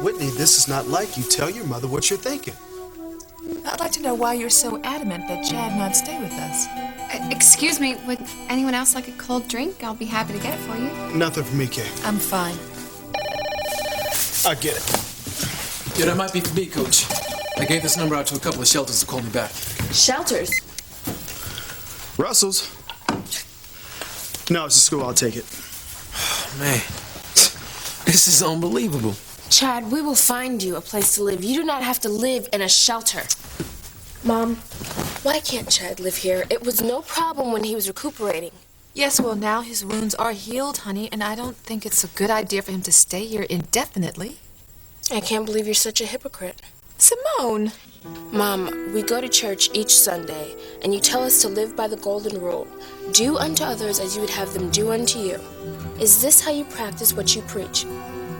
Whitney, this is not like you. Tell your mother what you're thinking. I'd like to know why you're so adamant that Chad not stay with us. Excuse me, would anyone else like a cold drink? I'll be happy to get it for you. Nothing for me, Kay. I'm fine. I get it. Yeah, that might be for me, Coach. I gave this number out to a couple of shelters to call me back. Shelters? Russell's. No, it's a school. I'll take it. Man, this is unbelievable. Chad, we will find you a place to live. You do not have to live in a shelter. Mom, why can't Chad live here? It was no problem when he was recuperating. Yes, well, now his wounds are healed, honey, and I don't think it's a good idea for him to stay here indefinitely. I can't believe you're such a hypocrite. Simone! Mom, we go to church each Sunday, and you tell us to live by the golden rule. Do unto others as you would have them do unto you. Is this how you practice what you preach?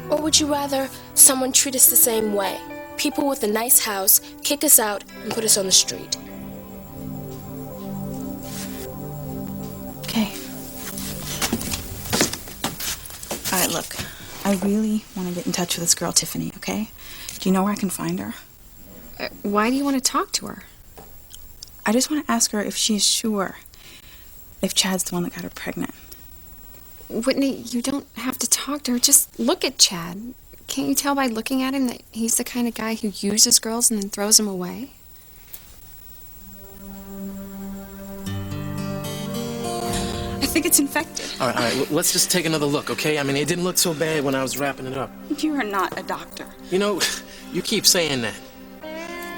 Or would you rather someone treat us the same way? People with a nice house kick us out and put us on the street. Okay. All right, look. I really want to get in touch with this girl, Tiffany, okay? Do you know where I can find her? Why do you want to talk to her? I just want to ask her if she's sure if Chad's the one that got her pregnant. Whitney, you don't have to talk to her. Just look at Chad. Can't you tell by looking at him that he's the kind of guy who uses girls and then throws them away? I think it's infected. All right, let's just take another look, okay? I mean, it didn't look so bad when I was wrapping it up. You are not a doctor. You know, you keep saying that,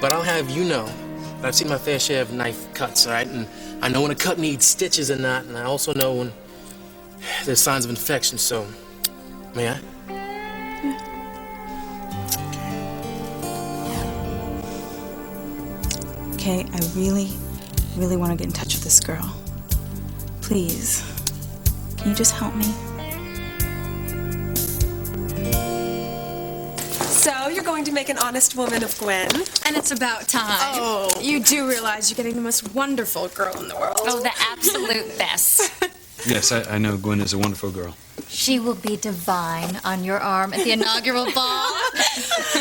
but I'll have you know that I've seen my fair share of knife cuts, all right? And I know when a cut needs stitches or not, and I also know when there's signs of infection, so may I? Yeah. Okay, I really, really want to get in touch with this girl. Please, can you just help me? So, you're going to make an honest woman of Gwen? And it's about time. Oh. You do realize you're getting the most wonderful girl in the world. Oh, the absolute best. Yes, I know Gwen is a wonderful girl. She will be divine on your arm at the inaugural ball.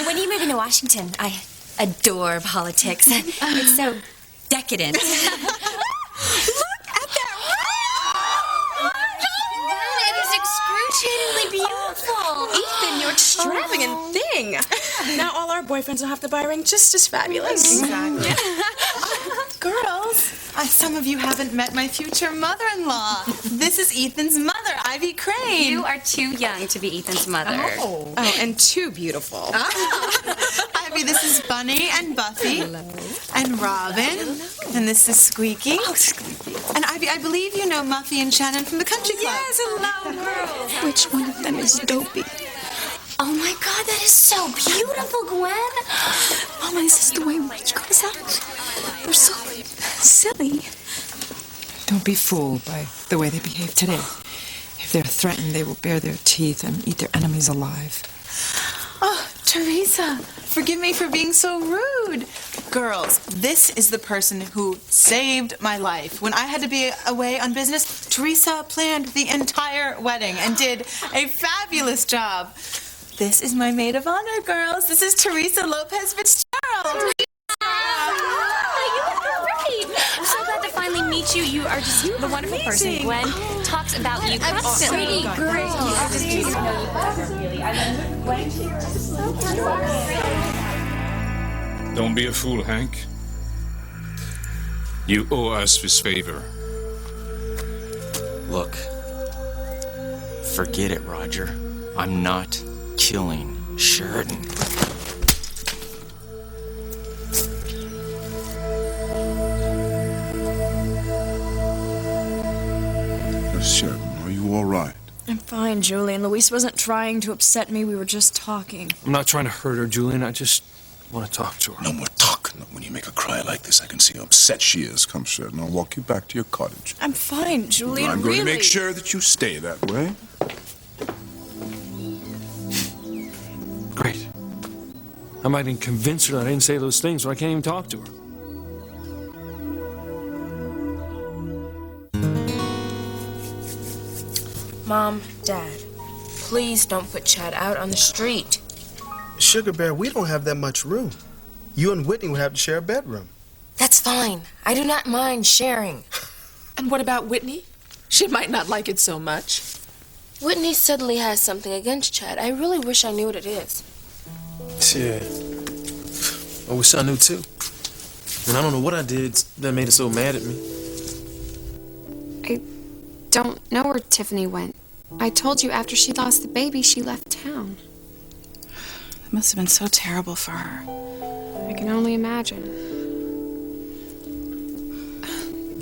When are you moving to Washington? I adore politics. It's so decadent. Look at that It is excruciatingly beautiful. Ethan, you extravagant thing. Now all our boyfriends will have to buy a ring just as fabulous. Exactly. Girls, some of you haven't met my future mother-in-law. This is Ethan's mother, Ivy Crane. You are too young to be Ethan's mother. Oh, and too beautiful. Ivy, this is Bunny and Buffy. Hello. And Robin. And this is Squeaky. Oh, Squeaky. And Ivy, I believe you know Muffy and Shannon from the country club. Yes, hello, girls. Which one of them is Dopey? Oh my God, that is so beautiful, Gwen. Mama, is this the way rich girls act? They're so silly. Don't be fooled by the way they behave today. If they're threatened, they will bare their teeth and eat their enemies alive. Oh, Teresa, forgive me for being so rude. Girls, this is the person who saved my life. When I had to be away on business, Teresa planned the entire wedding and did a fabulous job. This is my maid of honor, girls. This is Teresa Lopez Fitzgerald. I'm so glad to finally meet you. You are just the wonderful person. Gwen talks about you constantly. Great. Don't be a fool, Hank. You owe us this favor. Look, forget it, Roger. I'm not killing Sheridan. Sheridan, are you all right? I'm fine, Julian. Luis wasn't trying to upset me. We were just talking. I'm not trying to hurt her, Julian. I just want to talk to her. No more talk. Not when you make her cry like this. I can see how upset she is. Come, Sheridan, I'll walk you back to your cottage. I'm fine, Julian. I'm going to make sure that you stay that way. Great. I might even convince her that I didn't say those things, so I can't even talk to her. Mom, Dad, please don't put Chad out on the street. Sugar Bear, we don't have that much room. You and Whitney would have to share a bedroom. That's fine. I do not mind sharing. And what about Whitney? She might not like it so much. Whitney suddenly has something against Chad. I really wish I knew what it is. Yeah. I wish I knew too. And I don't know what I did that made her so mad at me. I don't know where Tiffany went. I told you after she lost the baby, she left town. It must have been so terrible for her. I can only imagine.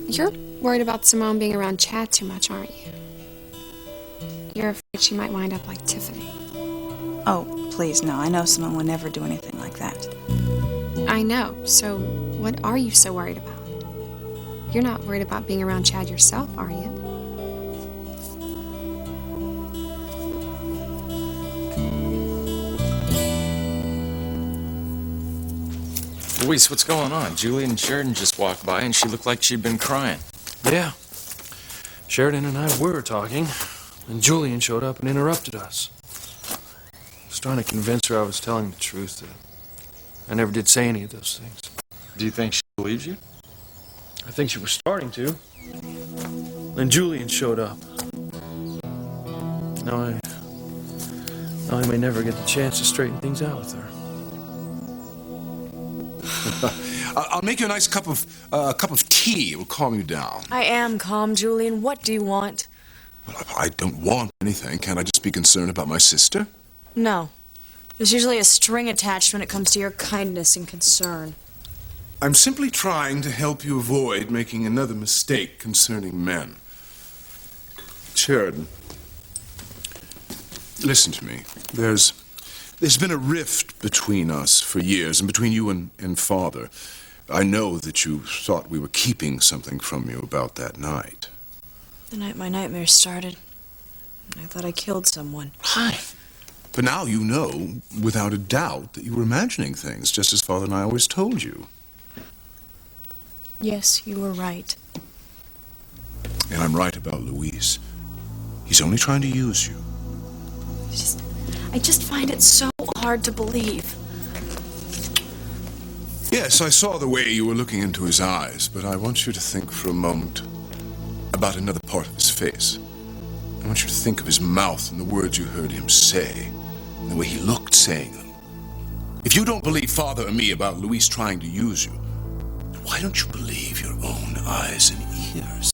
You're worried about Simone being around Chad too much, aren't you? You're afraid she might wind up like Tiffany. Oh, please, no. I know Simone would never do anything like that. I know. So what are you so worried about? You're not worried about being around Chad yourself, are you? Luis, what's going on? Julie and Sheridan just walked by and she looked like she'd been crying. Yeah. Sheridan and I were talking, and Julian showed up and interrupted us. I was trying to convince her I was telling the truth, that I never did say any of those things. Do you think she believes you? I think she was starting to. Then Julian showed up. Now I may never get the chance to straighten things out with her. I'll make you a nice cup of tea. It will calm you down. I am calm, Julian. What do you want? Well, I don't want anything. Can't I just be concerned about my sister? No. There's usually a string attached when it comes to your kindness and concern. I'm simply trying to help you avoid making another mistake concerning men. Sheridan, listen to me. There's been a rift between us for years, and between you and Father. I know that you thought we were keeping something from you about that night. The night my nightmares started, I thought I killed someone. Hi. But now you know, without a doubt, that you were imagining things, just as Father and I always told you. Yes, you were right. And I'm right about Luis. He's only trying to use you. I just find it so hard to believe. Yes, I saw the way you were looking into his eyes, but I want you to think for a moment about another part of his face. I want you to think of his mouth and the words you heard him say, and the way he looked saying them. If you don't believe Father and me about Luis trying to use you, why don't you believe your own eyes and ears?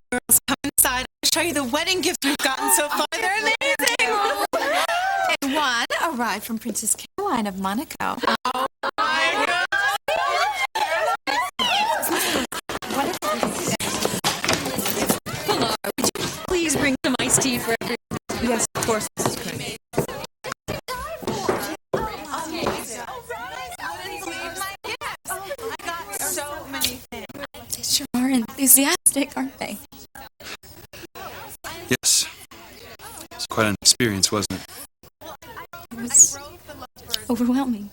Girls, come inside. I'll show you the wedding gifts we've gotten so far. They're amazing. And one arrived from Princess Caroline of Monaco. Oh my God. Pilar, would you please bring some iced tea for everyone? Yes, of course, Mrs. Crane. They sure are enthusiastic, aren't they? Yes. It's quite an experience, wasn't it? It was overwhelming.